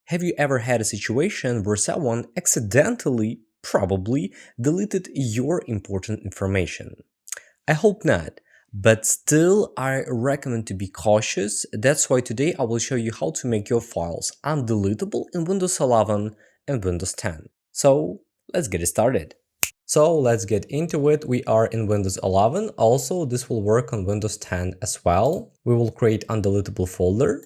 Have you ever had a situation where someone accidentally, probably, deleted your important information? I hope not, but still I recommend to be cautious. That's why today I will show you how to make your files undeletable in Windows 11 and Windows 10. So let's get started. So let's get into it. We are in Windows 11. Also, this will work on Windows 10 as well. We will create undeletable folder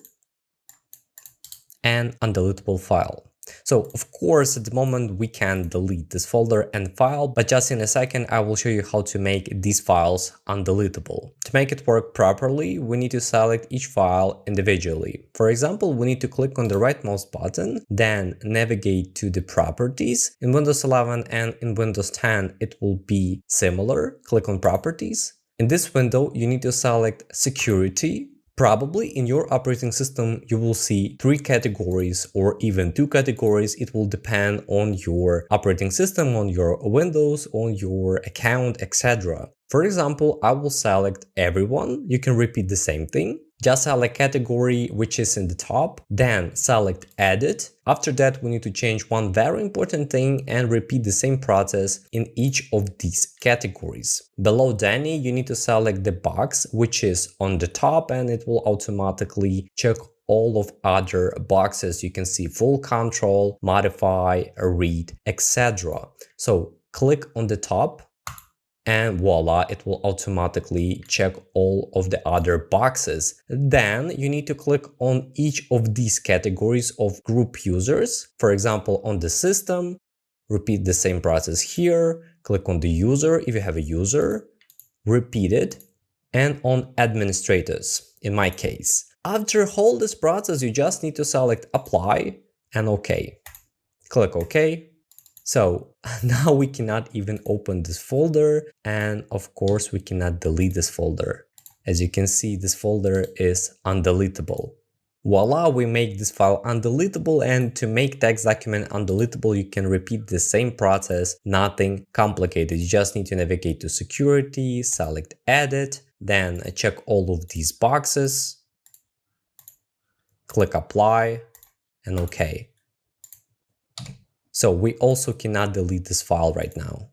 and undeletable file. So of course at the moment we can delete this folder and file, but just in a second I will show you how to make these files undeletable. To make it work properly, we need to select each file individually. For example, we need to click on the right mouse button, then navigate to the properties. In Windows 11 and in Windows 10 it will be similar. Click on properties. In this window you need to select security. Probably in your operating system you will see 3 categories or even 2 categories. It will depend on your operating system, on your Windows, on your account, etc. For example, I will select everyone. You can repeat the same thing. Just select category which is in the top, then select edit. After that we need to change one very important thing and repeat the same process in each of these categories. Below Danny you need to select the box which is on the top and it will automatically check all of other boxes. You can see full control, modify, read, etc. So click on the top and voila, it will automatically check all of the other boxes. Then you need to click on each of these categories of group users. For example, on the system, repeat the same process here, click on the user if you have a user, repeat it, and on administrators in my case. After all this process, you just need to select apply and OK. Click OK. So now we cannot even open this folder, and of course we cannot delete this folder. As you can see, this folder is undeletable. Voila, we make this file undeletable, and to make text document undeletable you can repeat the same process, nothing complicated. You just need to navigate to security, select edit, then check all of these boxes, click apply and OK. So we also cannot delete this file right now.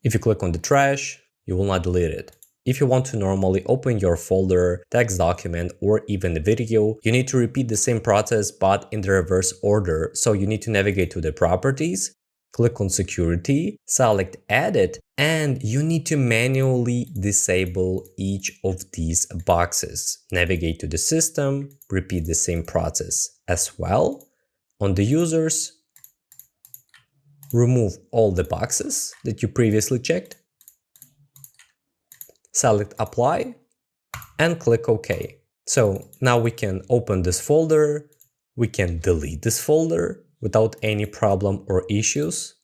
If you click on the trash, you will not delete it. If you want to normally open your folder, text document, or even the video, you need to repeat the same process but in the reverse order. So you need to navigate to the properties, click on security, select edit, and you need to manually disable each of these boxes. Navigate to the system, repeat the same process as well. On the users, remove all the boxes that you previously checked, select apply and click OK. So now we can open this folder, we can delete this folder without any problem or issues.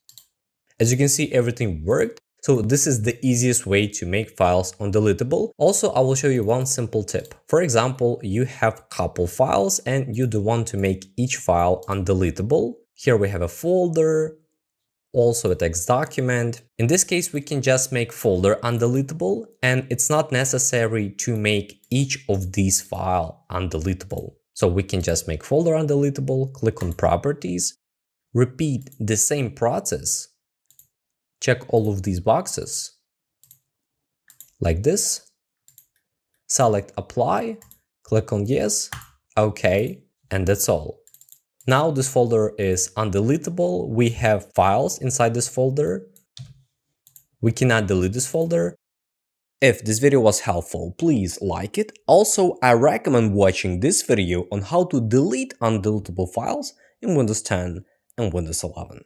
As you can see, everything worked. So this is the easiest way to make files undeletable. Also, I will show you one simple tip. For example, you have a couple files and you do want to make each file undeletable. Here we have a folder, also a text document. In this case, we can just make folder undeletable, and it's not necessary to make each of these files undeletable. So we can just make folder undeletable, click on properties, repeat the same process. Check all of these boxes like this, select apply, click on yes, OK, and that's all. Now this folder is undeletable. We have files inside this folder. We cannot delete this folder. If this video was helpful, please like it. Also, I recommend watching this video on how to delete undeletable files in Windows 10 and Windows 11.